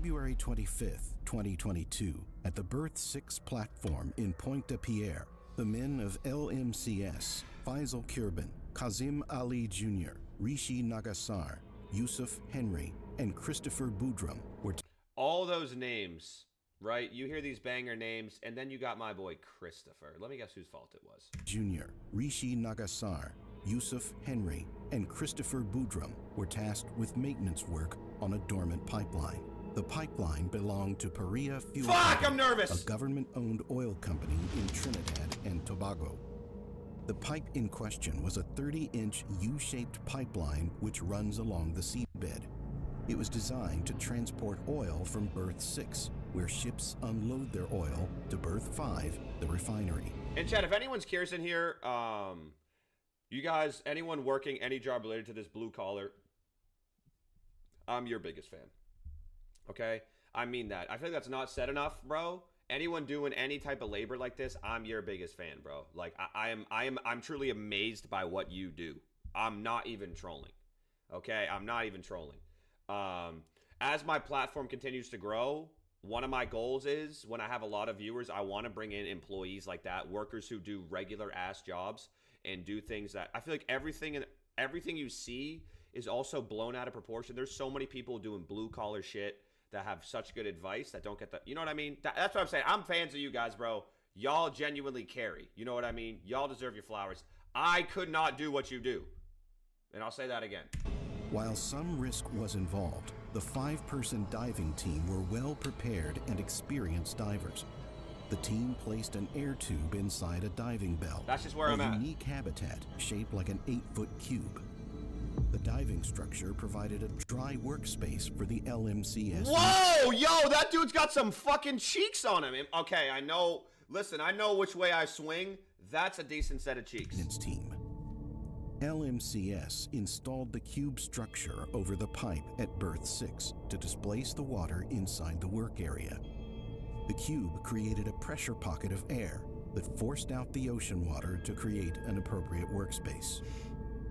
February 25th, 2022, at the Berth 6 platform in Pointe-à-Pierre, the men of LMCS, Faisal Kurban, Kazim Ali Jr., Rishi Nagasar, Yusuf Henry, and Christopher Boudram were... All those names, right? You hear these banger names, and then you got my boy Christopher. Let me guess whose fault it was. Jr., Rishi Nagasar, Yusuf Henry, and Christopher Boudram were tasked with maintenance work on a dormant pipeline. The pipeline belonged to Paria Fuel Fuck, Company, I'm nervous! a government-owned oil company in Trinidad and Tobago. The pipe in question was a 30-inch U-shaped pipeline which runs along the seabed. It was designed to transport oil from Berth 6, where ships unload their oil, to Berth 5, the refinery. And Chad, if anyone's curious in here, you guys, anyone working any job related to this blue collar, I'm your biggest fan. Okay? I mean that. I feel like that's not said enough, bro. Anyone doing any type of labor like this, I'm your biggest fan, bro. Like I'm truly amazed by what you do. I'm not even trolling. Okay? I'm not even trolling. As my platform continues to grow, one of my goals is, when I have a lot of viewers, I want to bring in employees like that, workers who do regular ass jobs and do things that I feel like everything you see is also blown out of proportion. There's so many people doing blue collar shit that have such good advice that don't get the, you know what I mean? That's what I'm saying. I'm fans of you guys, bro. Y'all genuinely carry. You know what I mean? Y'all deserve your flowers. I could not do what you do. And I'll say that again. While some risk was involved, the 5-person diving team were well prepared and experienced divers. The team placed an air tube inside a diving bell. That's just where I'm at. A unique habitat shaped like an 8-foot cube. The diving structure provided a dry workspace for the LMCS. Whoa, yo, that dude's got some fucking cheeks on him. Okay, I know. Listen, I know which way I swing. That's a decent set of cheeks. Team. LMCS installed the cube structure over the pipe at Berth 6 to displace the water inside the work area. The cube created a pressure pocket of air that forced out the ocean water to create an appropriate workspace.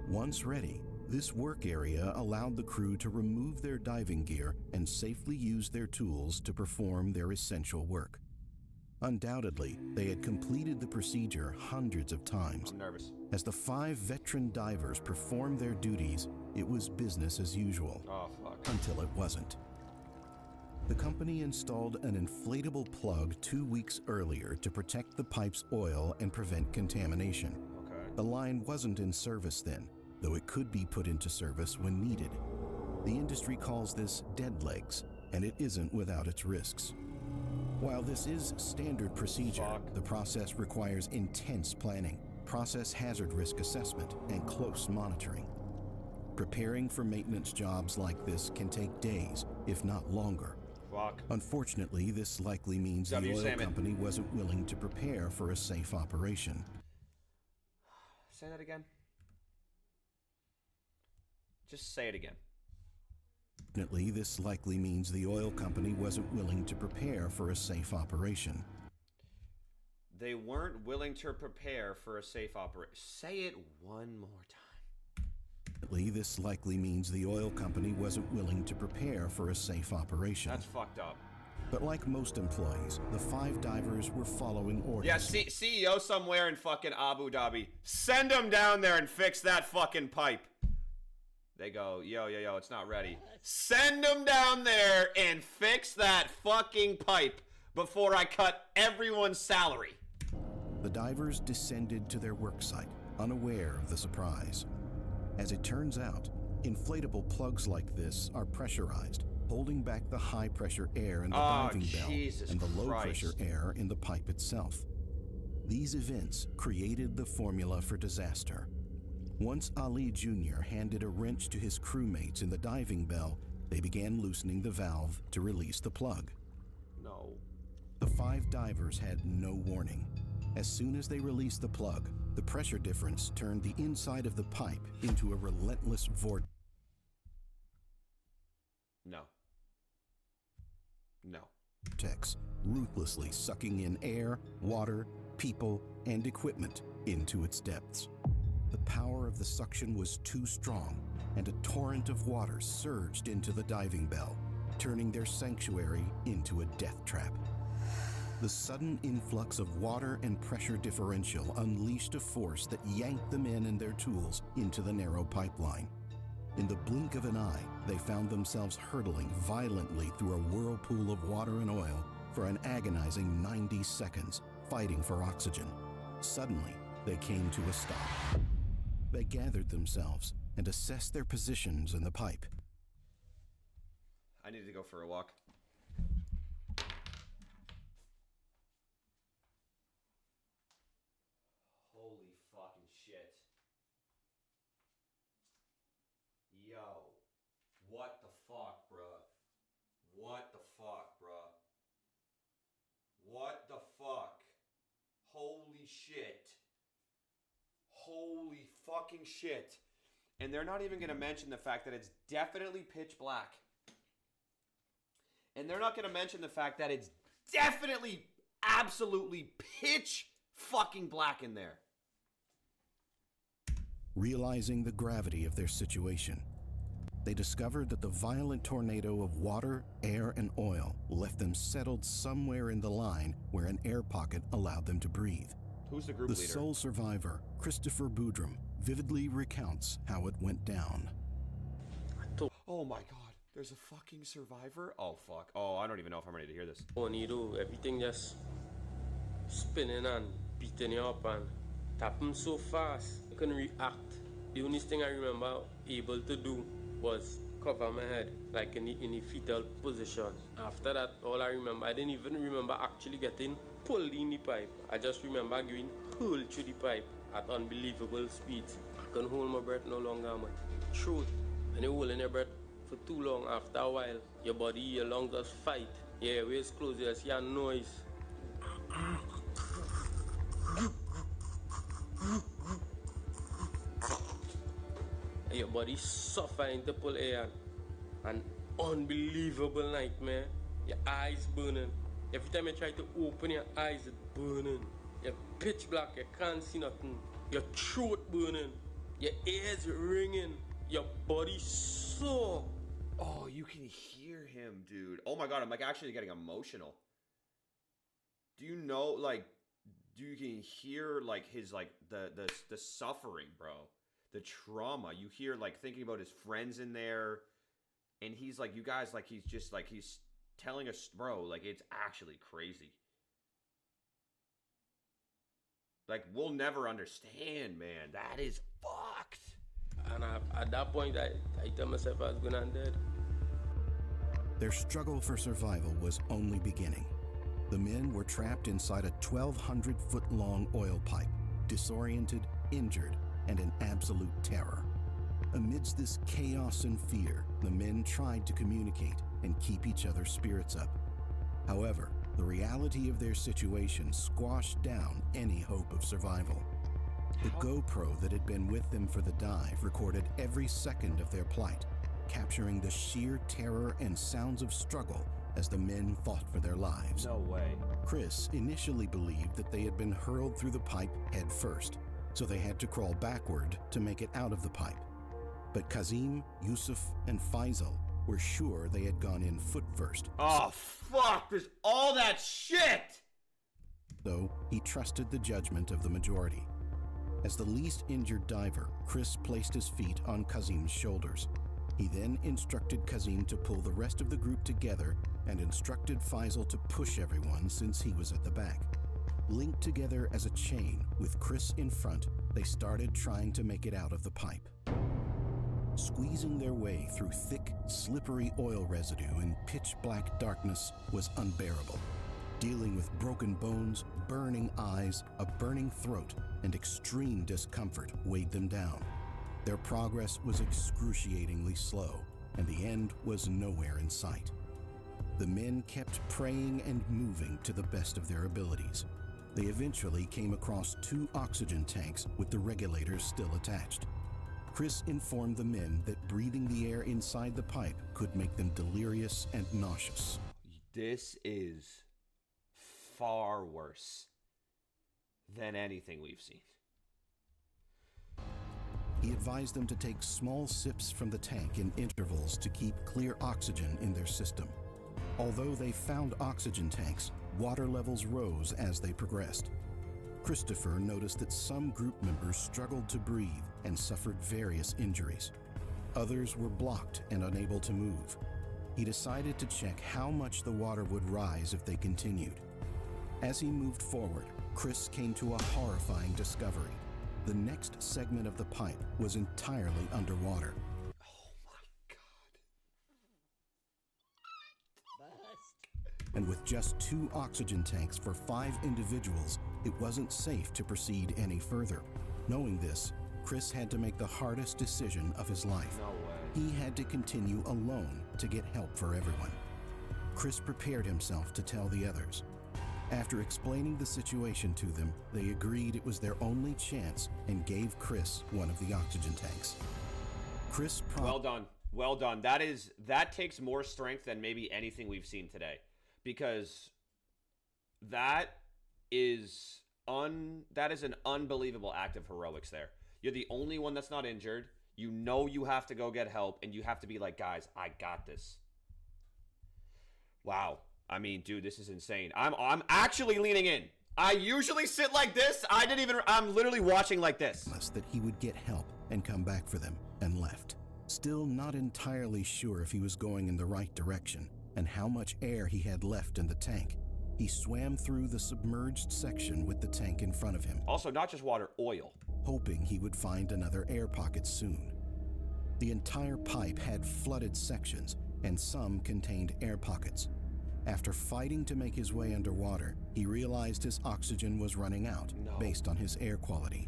Once ready, this work area allowed the crew to remove their diving gear and safely use their tools to perform their essential work. Undoubtedly, they had completed the procedure hundreds of times. I'm nervous. As the 5 veteran divers performed their duties, it was business as usual. Oh, fuck. Until it wasn't. The company installed an inflatable plug 2 weeks earlier to protect the pipe's oil and prevent contamination. Okay. The line wasn't in service then, though it could be put into service when needed. The industry calls this dead legs, and it isn't without its risks. While this is standard procedure, the process requires intense planning, process hazard risk assessment, and close monitoring. Preparing for maintenance jobs like this can take days, if not longer. Unfortunately, this likely means the oil company wasn't willing to prepare for a safe operation. Say that again. Just say it again. Unfortunately, this likely means the oil company wasn't willing to prepare for a safe operation. They weren't willing to prepare for a safe operation. Say it one more time. This likely means the oil company wasn't willing to prepare for a safe operation. That's fucked up. But like most employees, the 5 divers were following orders. Yeah, CEO somewhere in fucking Abu Dhabi. Send them down there and fix that fucking pipe. They go, yo, it's not ready. Send them down there and fix that fucking pipe before I cut everyone's salary. The divers descended to their work site, unaware of the surprise. As it turns out, inflatable plugs like this are pressurized, holding back the high-pressure air in the diving bell and the low-pressure air in the pipe itself. These events created the formula for disaster. Once Ali Jr. handed a wrench to his crewmates in the diving bell, they began loosening the valve to release the plug. No. The 5 divers had no warning. As soon as they released the plug, the pressure difference turned the inside of the pipe into a relentless vortex. No. Ruthlessly sucking in air, water, people, and equipment into its depths. The power of the suction was too strong, and a torrent of water surged into the diving bell. turning their sanctuary into a death trap. The sudden influx of water and pressure differential unleashed a force that yanked the men and their tools into the narrow pipeline. In the blink of an eye, they found themselves hurtling violently through a whirlpool of water and oil for an agonizing 90 seconds, fighting for oxygen. Suddenly, they came to a stop. They gathered themselves and assessed their positions in the pipe. I need to go for a walk. Holy fucking shit. Yo. What the fuck, bruh? What the fuck, bruh? What the fuck? Holy shit. Holy fucking shit. And they're not even going to mention the fact that it's definitely pitch black. And they're not going to mention the fact that it's definitely, absolutely pitch fucking black in there. Realizing the gravity of their situation, they discovered that the violent tornado of water, air, and oil left them settled somewhere in the line where an air pocket allowed them to breathe. Who's the group leader? The sole survivor, Christopher Boudrum, vividly recounts how it went down. Oh my god, there's a fucking survivor? Oh fuck. Oh, I don't even know if I'm ready to hear this. Everything just spinning and beating you up and tapping so fast. I couldn't react. The only thing I remember able to do was cover my head, like in the fetal position. After that, all I remember, I didn't even remember actually getting pulled in the pipe. I just remember going hurled through the pipe at unbelievable speeds. I couldn't hold my breath no longer, man. Truth, when you're holding your breath for too long, after a while, your body, your lungs just fight. Your airways close, you see a noise. Your body suffering to pull air. An unbelievable nightmare. Your eyes burning. Every time you try to open your eyes, it's burning. You're pitch black, you can't see nothing. Your throat burning. Your ears ringing. Your body sore. Oh, you can hear him, dude. Oh my god, I'm like actually getting emotional. Do you know, like, you can hear like his like the suffering, bro. The trauma. You hear like thinking about his friends in there, and he's like, you guys, like he's just like he's telling us, bro, like it's actually crazy. Like we'll never understand, man. That is fucked. And at that point, I tell myself I was gonna dead. Their struggle for survival was only beginning. The men were trapped inside a 1,200-foot-long oil pipe, disoriented, injured, and in absolute terror. Amidst this chaos and fear, the men tried to communicate and keep each other's spirits up. However, the reality of their situation squashed down any hope of survival. The GoPro that had been with them for the dive recorded every second of their plight, capturing the sheer terror and sounds of struggle as the men fought for their lives. No way. Chris initially believed that they had been hurled through the pipe head first, so they had to crawl backward to make it out of the pipe. But Kazim, Yusuf, and Faisal were sure they had gone in foot first. Oh, fuck! There's all that shit! Though he trusted the judgment of the majority. As the least injured diver, Chris placed his feet on Kazim's shoulders. He then instructed Kazim to pull the rest of the group together and instructed Faisal to push everyone since he was at the back. Linked together as a chain, with Chris in front, they started trying to make it out of the pipe. Squeezing their way through thick, slippery oil residue in pitch-black darkness was unbearable. Dealing with broken bones, burning eyes, a burning throat, and extreme discomfort weighed them down. Their progress was excruciatingly slow, and the end was nowhere in sight. The men kept praying and moving to the best of their abilities. They eventually came across 2 oxygen tanks with the regulators still attached. Chris informed the men that breathing the air inside the pipe could make them delirious and nauseous. This is far worse than anything we've seen. He advised them to take small sips from the tank in intervals to keep clear oxygen in their system. Although they found oxygen tanks, water levels rose as they progressed. Christopher noticed that some group members struggled to breathe and suffered various injuries. Others were blocked and unable to move. He decided to check how much the water would rise if they continued. As he moved forward, Chris came to a horrifying discovery. The next segment of the pipe was entirely underwater. Oh my God. And with just 2 oxygen tanks for 5 individuals, it wasn't safe to proceed any further. Knowing this, Chris had to make the hardest decision of his life. No way. He had to continue alone to get help for everyone. Chris prepared himself to tell the others. After explaining the situation to them, they agreed it was their only chance and gave Chris one of the oxygen tanks. Chris Well done. Well done. That takes more strength than maybe anything we've seen today. Because that is an unbelievable act of heroics there. You're the only one that's not injured. You know you have to go get help, and you have to be like, guys, I got this. Wow. I mean, dude, this is insane. I'm actually leaning in. I usually sit like this. I'm literally watching like this. That he would get help and come back for them, and left. Still not entirely sure if he was going in the right direction and how much air he had left in the tank. He swam through the submerged section with the tank in front of him. Also, not just water, oil. Hoping he would find another air pocket soon. The entire pipe had flooded sections, and some contained air pockets. After fighting to make his way underwater, he realized his oxygen was running out based on his air quality.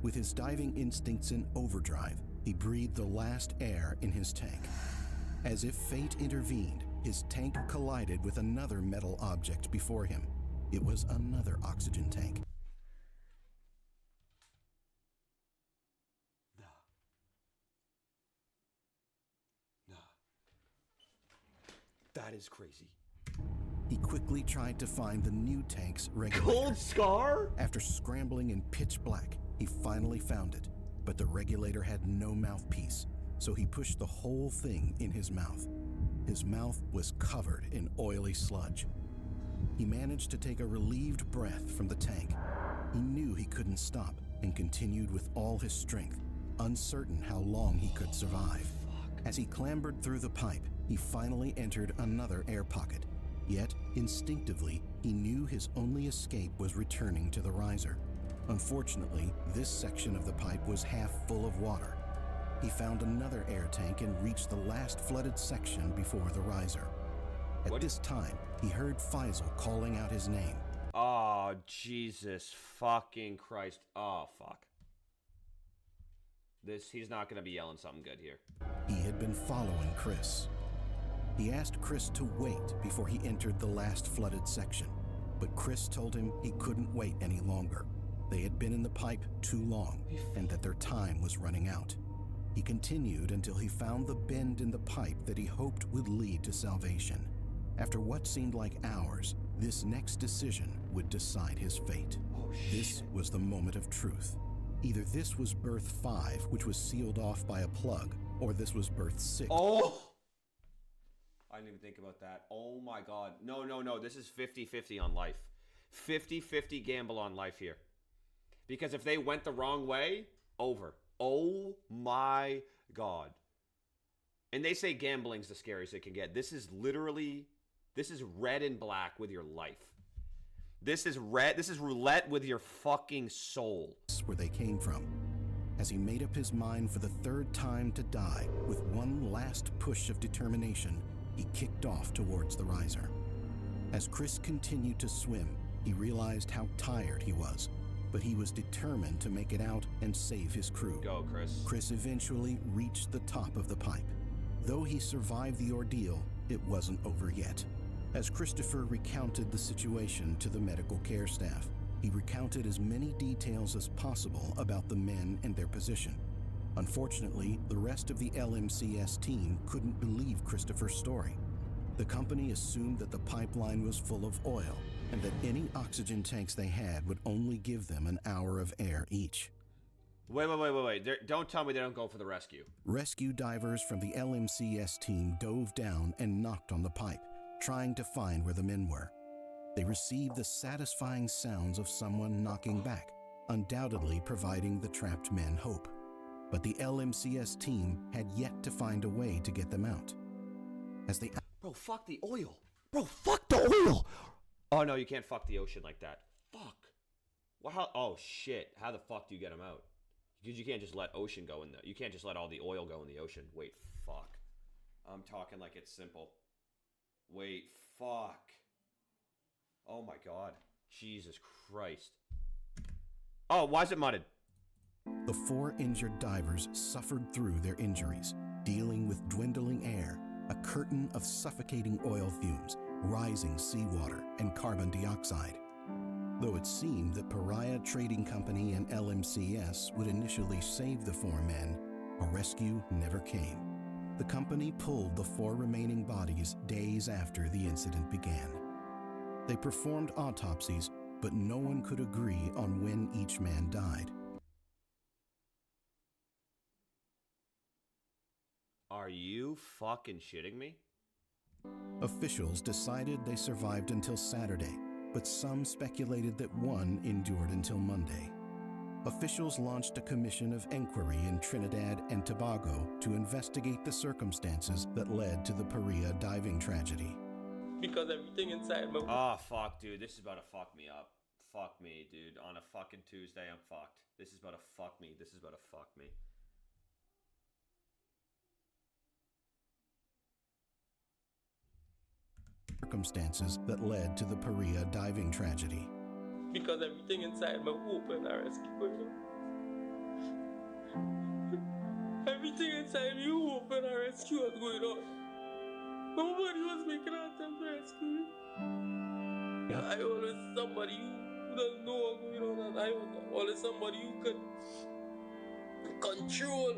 With his diving instincts in overdrive, he breathed the last air in his tank. As if fate intervened, his tank collided with another metal object before him. It was another oxygen tank. That is crazy. He quickly tried to find the new tank's regulator. Cold Scar? After scrambling in pitch black, he finally found it, but the regulator had no mouthpiece, so he pushed the whole thing in his mouth. His mouth was covered in oily sludge. He managed to take a relieved breath from the tank. He knew he couldn't stop and continued with all his strength, uncertain how long he could survive. As he clambered through the pipe, he finally entered another air pocket. Yet, instinctively, he knew his only escape was returning to the riser. Unfortunately, this section of the pipe was half full of water. He found another air tank and reached the last flooded section before the riser. At this time, he heard Faisal calling out his name. Oh, Jesus fucking Christ. Oh, fuck. He's not going to be yelling something good here. He had been following Chris. He asked Chris to wait before he entered the last flooded section, but Chris told him he couldn't wait any longer. They had been in the pipe too long, and that their time was running out. He continued until he found the bend in the pipe that he hoped would lead to salvation. After what seemed like hours, this next decision would decide his fate. This was the moment of truth. Either this was berth 5, which was sealed off by a plug, or this was berth 6. Oh! I didn't even think about that. Oh my God. No. This is 50-50 on life. 50-50 gamble on life here. Because if they went the wrong way, over. Oh my God. And they say gambling's the scariest it can get. This is red and black with your life. This is roulette with your fucking soul. That's where they came from. As he made up his mind for the 3rd time to die, with one last push of determination, he kicked off towards the riser. As Chris continued to swim, he realized how tired he was, but he was determined to make it out and save his crew. Go, Chris. Chris eventually reached the top of the pipe. Though he survived the ordeal, it wasn't over yet. As Christopher recounted the situation to the medical care staff, he recounted as many details as possible about the men and their position. Unfortunately, the rest of the LMCS team couldn't believe Christopher's story. The company assumed that the pipeline was full of oil and that any oxygen tanks they had would only give them an hour of air each. Wait. Don't tell me they don't go for the rescue. Rescue divers from the LMCS team dove down and knocked on the pipe, trying to find where the men were. They received the satisfying sounds of someone knocking back, undoubtedly providing the trapped men hope. But the LMCS team had yet to find a way to get them out. As they... Bro, fuck the oil. Bro, fuck the oil. Oh, no, you can't fuck the ocean like that. Fuck. Well, how... Oh, shit. How the fuck do you get them out? Because you can't just let ocean go in the... You can't just let all the oil go in the ocean. Wait, fuck. I'm talking like it's simple. Wait, fuck. Oh, my God. Jesus Christ. Oh, why is it mudded? The 4 injured divers suffered through their injuries, dealing with dwindling air, a curtain of suffocating oil fumes, rising seawater, and carbon dioxide. Though it seemed that Pariah Trading Company and LMCS would initially save the 4 men, a rescue never came. The company pulled the 4 remaining bodies days after the incident began. They performed autopsies, but no one could agree on when each man died. Are you fucking shitting me? Officials decided they survived until Saturday, but some speculated that one endured until Monday. Officials launched a commission of inquiry in Trinidad and Tobago to investigate the circumstances that led to the Pariah diving tragedy. Because everything inside my... Oh, fuck, dude. This is about to fuck me up. Fuck me, dude. On a fucking Tuesday, I'm fucked. This is about to fuck me. This is about to fuck me. Circumstances that led to the Pariah diving tragedy. Because everything inside my hope and I rescue. Everything inside me hope and I rescue was going on. Nobody was making an attempt to rescue me. I always somebody who doesn't know what's going on, and I was always somebody who could control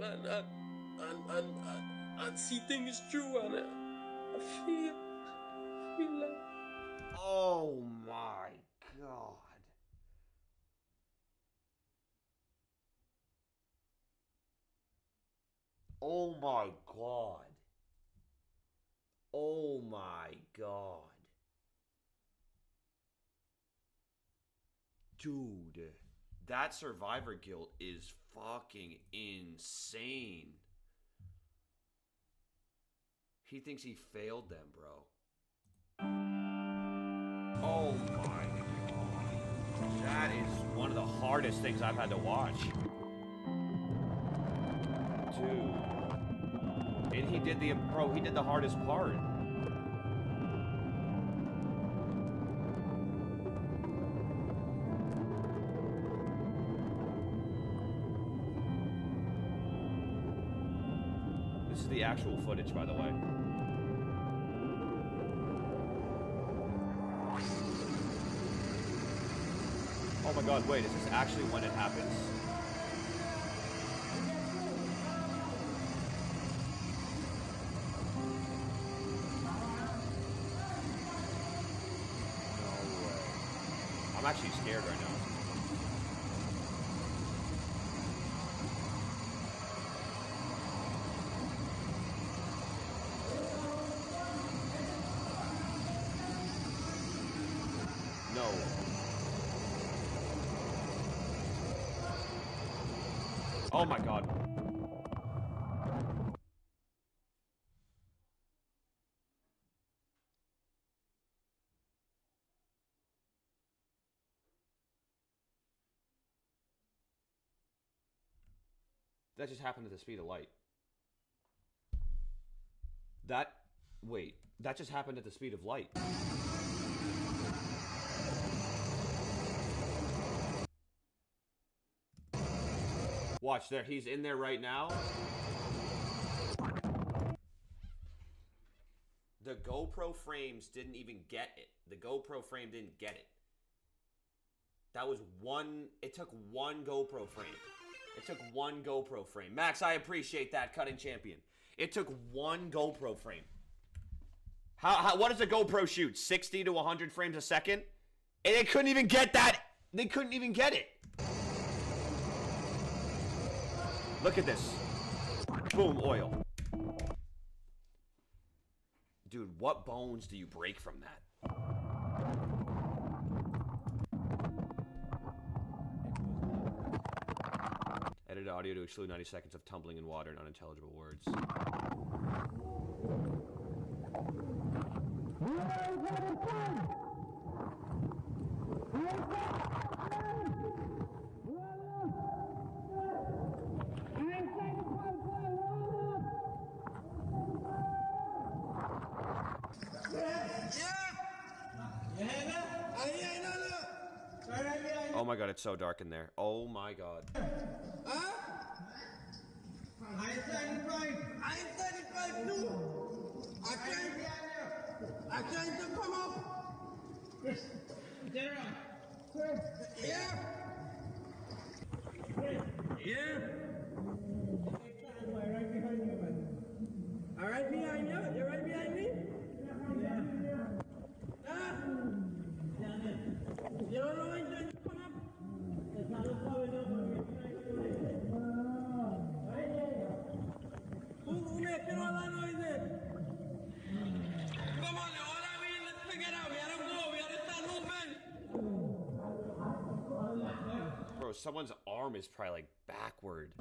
and see things through, and I feel like... Oh my God. Oh my God. Oh my God. Dude, that survivor guilt is fucking insane. He thinks he failed them, bro. Oh my God. That is one of the hardest things I've had to watch. Dude. And he did the hardest part. This is the actual footage, by the way. Oh my God, wait, is this actually when it happens? No way. I'm actually scared right now. No. Oh my God. That just happened at the speed of light. Wait, that just happened at the speed of light. Watch there, he's in there right now. The GoPro frames didn't even get it. The GoPro frame didn't get it. That was it took one GoPro frame. It took one GoPro frame. Max, I appreciate that, cutting champion. It took one GoPro frame. What does a GoPro shoot? 60 to 100 frames a second? And they couldn't even get that. They couldn't even get it. Look at this. Boom, oil. Dude, what bones do you break from that? Edit audio to exclude 90 seconds of tumbling in water and unintelligible words. Oh my god, it's so dark in there. Oh my god. I ain't 35 too. I tried to come up. General. Yeah. Yeah. Right behind you, man. All right behind you? You're right behind me? Yeah. You don't know when to come up? It's not coming up. Who making all that noise? Come on, all I mean, let's figure it out. We gotta go. We gotta start moving. Bro, someone's arm is probably like backward.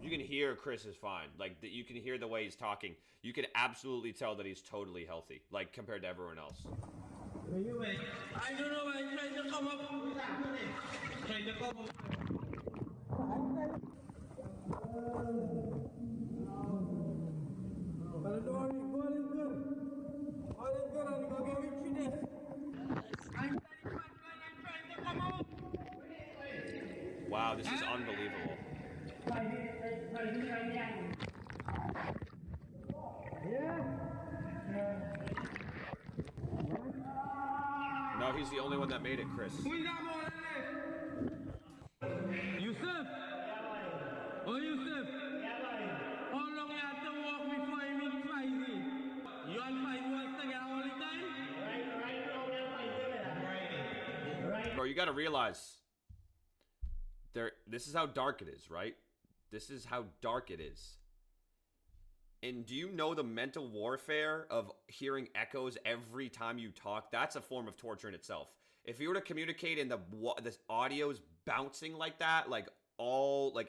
You can hear Chris is fine. Like, you can hear the way he's talking. You can absolutely tell that he's totally healthy, like, compared to everyone else. I don't know why I'm trying to come up. Trying to come up. But don't worry, all is good. All is good, I'm gonna get through this. I'm trying to come up. Wow, this is unbelievable. No, he's the only one that made it, Chris. Who's that more Yusuf? Oh, Yusuf? How long you have to walk before you meet Friday? You and Friday want to get all the time? Right. Bro, you gotta realize, this is how dark it is, right? This is how dark it is. And do you know the mental warfare of hearing echoes every time you talk? That's a form of torture in itself. If you were to communicate and this audio's bouncing like that, like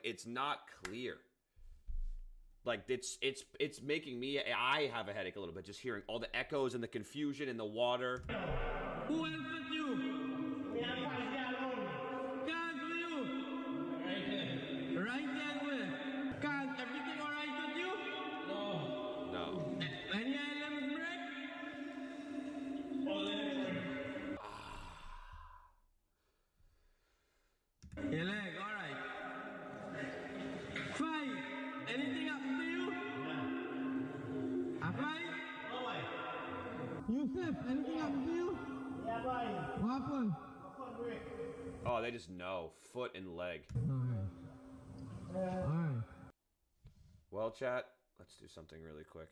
it's not clear. Like it's making me, I have a headache a little bit just hearing all the echoes and the confusion and the water. Who else with you? Guys with you? Right there. Right there where? Guys, everything alright with you? No. Any items break? Your leg, alright. Five. Anything happen to you? Yeah. A five? No way. Yusuf, anything happen to you? Yeah, boy. What happened? Oh, they just know. Foot and leg. Alright. Alright. Well, chat, let's do something really quick.